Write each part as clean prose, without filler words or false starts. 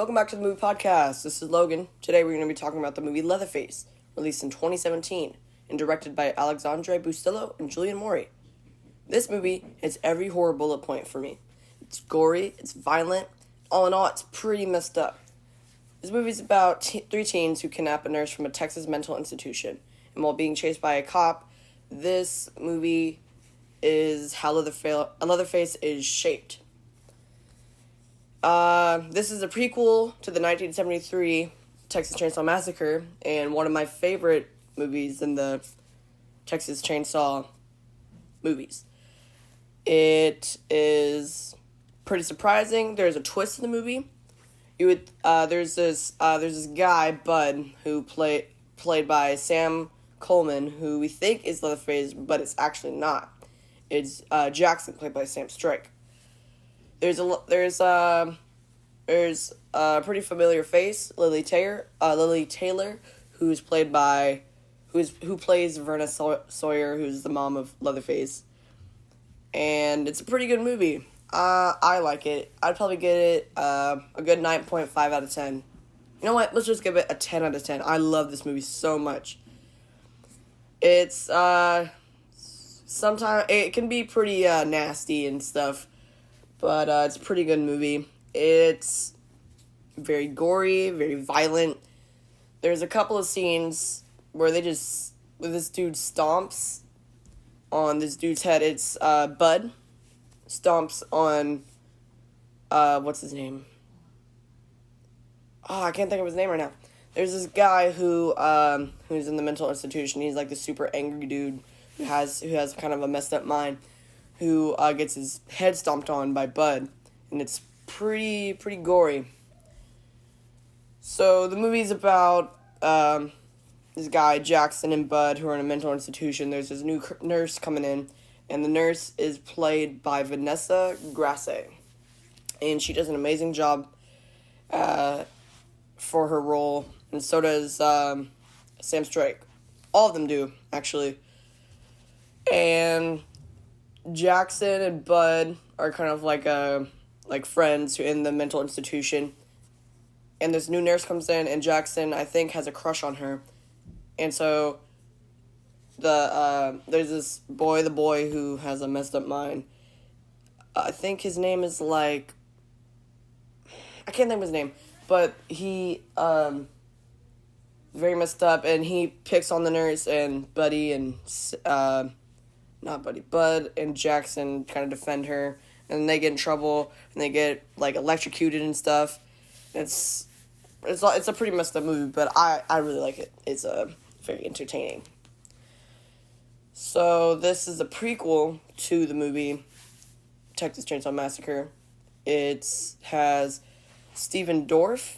welcome back to the movie podcast. This is Logan. Today we're going to be talking about the movie Leatherface, released in 2017 and directed by Alexandre, Bustillo, and Julien Maury. This movie hits every horror bullet point for me. It's gory, it's violent, all in all, it's pretty messed up. This movie is about three teens who kidnap a nurse from a Texas mental institution, and while being chased by a cop, this movie is how Leatherface is shaped. This is a prequel to the 1973 Texas Chainsaw Massacre, and one of my favorite movies in the Texas Chainsaw movies. It is pretty surprising. There's a twist in the movie. There's this guy, Bud, who played by Sam Coleman, who we think is Leatherface, but it's actually not. It's Jackson, played by Sam Strike. There's a pretty familiar face, Lily Taylor, who plays Verna Sawyer, who's the mom of Leatherface, and it's a pretty good movie. I like it. I'd probably get it a good 9.5 out of 10. You know what? Let's just give it a 10 out of 10. I love this movie so much. It's sometimes it can be pretty nasty and stuff. But it's a pretty good movie. It's very gory, very violent. There's a couple of scenes where this dude stomps on this dude's head. It's Bud stomps on, what's his name? Oh, I can't think of his name right now. There's this guy who's in the mental institution. He's like the super angry dude who has kind of a messed up mind, who gets his head stomped on by Bud, and it's pretty gory. So the movie's about this guy, Jackson, and Bud, who are in a mental institution. There's this new nurse coming in, and the nurse is played by Vanessa Grasse, and she does an amazing job for her role, and so does Sam Strike. All of them do, actually. And Jackson and Bud are kind of like friends who in the mental institution, and this new nurse comes in, and Jackson, I think, has a crush on her, and so there's this boy, who has a messed up mind. I think his name is I can't think of his name, but he very messed up, and he picks on the nurse, and Bud and Jackson kind of defend her, and they get in trouble, and they get electrocuted and stuff. It's a pretty messed up movie, but I really like it. It's very entertaining. So this is a prequel to the movie Texas Chainsaw Massacre. It has Stephen Dorff,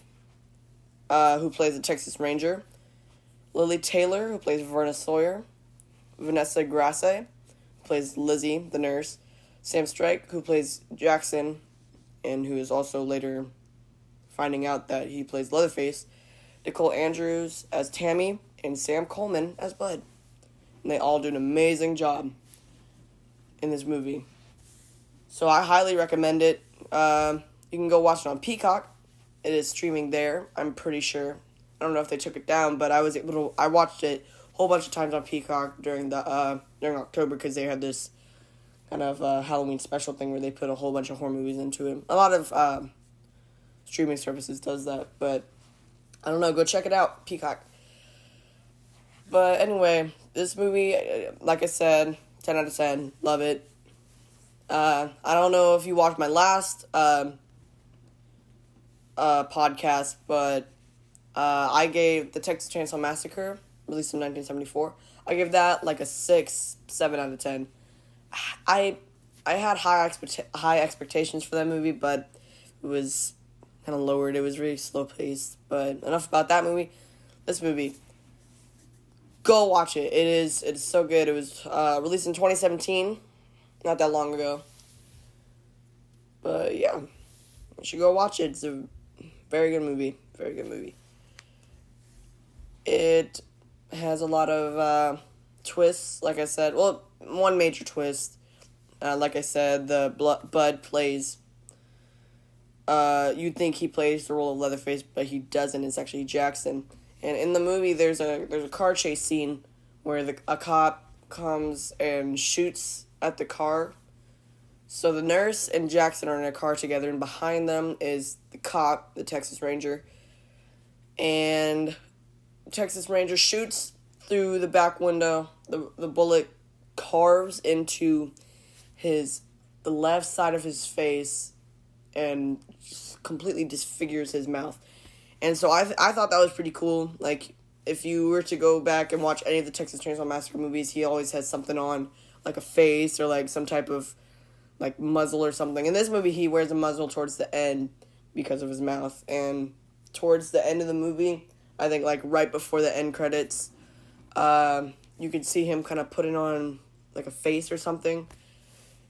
who plays the Texas Ranger, Lily Taylor, who plays Verna Sawyer, Vanessa Grasse, who plays Lizzie, the nurse, Sam Strike, who plays Jackson, and who is also later finding out that he plays Leatherface, Nicole Andrews as Tammy, and Sam Coleman as Bud. And they all do an amazing job in this movie. So I highly recommend it. You can go watch it on Peacock. It is streaming there, I'm pretty sure. I don't know if they took it down, but I watched it a whole bunch of times on Peacock during October, because they had this kind of Halloween special thing where they put a whole bunch of horror movies into it. A lot of streaming services does that, but I don't know, go check it out, Peacock. But anyway, this movie, like I said, 10 out of 10, love it. I don't know if you watched my last podcast, but I gave the Texas Chainsaw Massacre, released in 1974, I gave that a 6-7 out of 10. I had high expectations for that movie, but it was kind of lowered. It was really slow paced. But enough about that movie. This movie, go watch it. It is so good. It was released in 2017, not that long ago. But yeah, you should go watch it. It's a very good movie. Very good movie. It has a lot of twists, like I said. Well, one major twist. Like I said, Bud plays you'd think he plays the role of Leatherface, but he doesn't. It's actually Jackson. And in the movie, there's a car chase scene where a cop comes and shoots at the car. So the nurse and Jackson are in a car together, and behind them is the cop, the Texas Ranger. And Texas Ranger shoots through the back window. The bullet carves into the left side of his face and completely disfigures his mouth. And so I thought that was pretty cool. Like, if you were to go back and watch any of the Texas Chainsaw Massacre movies, he always has something on, like a face or like some type of like muzzle or something. In this movie, he wears a muzzle towards the end because of his mouth. And towards the end of the movie, I think like right before the end credits, you could see him kind of putting on like a face or something.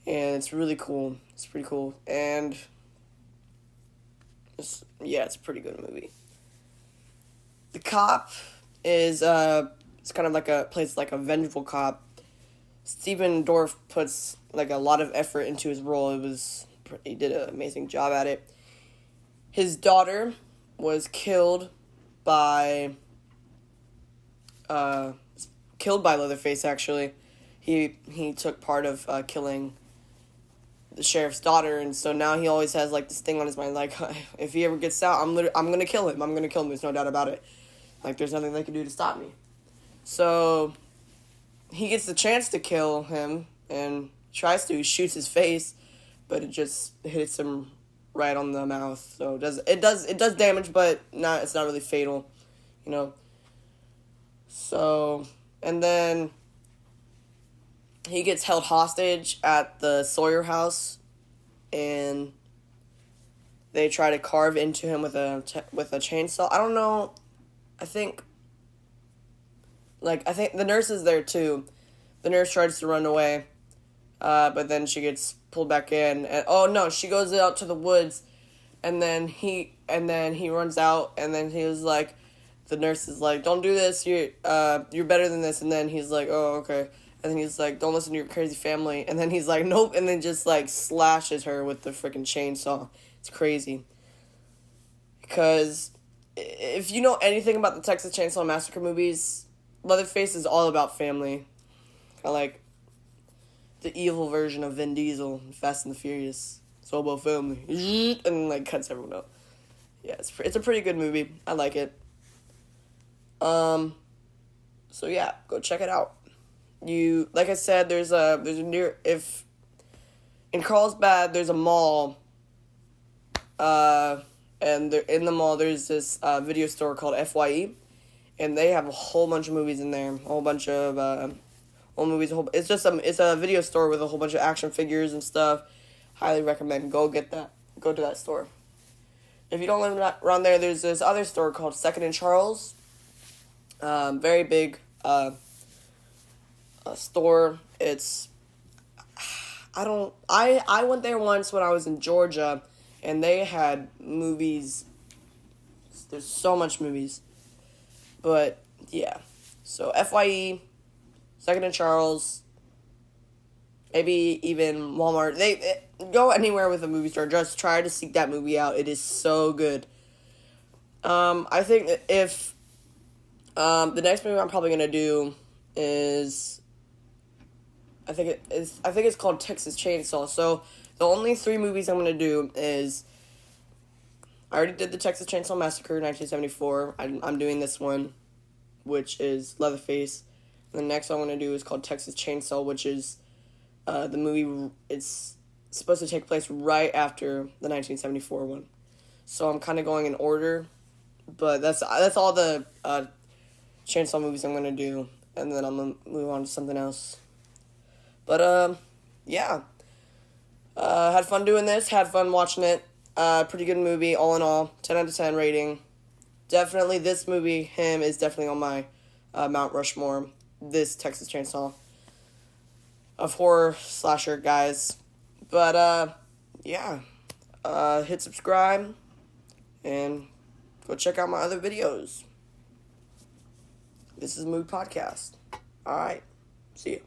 And it's really cool. It's pretty cool. And it's a pretty good movie. The cop is it's kind of plays like a vengeful cop. Stephen Dorff puts like a lot of effort into his role. He did an amazing job at it. His daughter was killed by Leatherface. Actually, he took part of killing the sheriff's daughter, and so now he always has like this thing on his mind, like, if he ever gets out, I'm gonna kill him. There's no doubt about it. Like, there's nothing they can do to stop me. So he gets the chance to kill him and tries to. He shoots his face, but it just hits him right on the mouth. So it does damage, but it's not really fatal, you know. So, and then he gets held hostage at the Sawyer house, and they try to carve into him with a chainsaw. I don't know. I think the nurse is there too. The nurse tries to run away, but then she gets pulled back in. And, she goes out to the woods, and then he runs out, and then he was like, the nurse is like, "Don't do this. You're better than this." And then he's like, "Oh, okay." And then he's like, "Don't listen to your crazy family." And then he's like, "Nope." And then just like slashes her with the freaking chainsaw. It's crazy. Because if you know anything about the Texas Chainsaw Massacre movies, Leatherface is all about family. I like the evil version of Vin Diesel in Fast and the Furious. It's all about family. And like cuts everyone up. Yeah, it's a pretty good movie. I like it. So yeah, go check it out. Like I said, there's a in Carlsbad there's a mall, and in the mall there's this video store called FYE, and they have a whole bunch of movies in there, a whole bunch of old movies. It's a video store with a whole bunch of action figures and stuff. Highly recommend. Go to that store. If you don't live around there, there's this other store called Second and Charles. Very big store. It's I went there once when I was in Georgia, and they had movies. There's so much movies, but yeah. So FYE, Second and Charles, maybe even Walmart. They go anywhere with a movie store. Just try to seek that movie out. It is so good. I think that if the next movie I'm probably gonna do is I think it's called Texas Chainsaw. So the only 3 movies I'm gonna do is I already did the Texas Chainsaw Massacre 1974. I'm doing this one, which is Leatherface. And the next one I'm gonna do is called Texas Chainsaw, which is the movie. It's supposed to take place right after the 1974 one. So I'm kind of going in order, but that's all the Chainsaw movies I'm gonna do, and then I'm gonna move on to something else. But yeah, had fun doing this. Had fun watching it. Pretty good movie all in all. 10 out of 10 rating. Definitely this movie. Him is definitely on my Mount Rushmore. This Texas Chainsaw of horror slasher guys. But yeah, hit subscribe and go check out my other videos. This is Mood Podcast. All right. See you.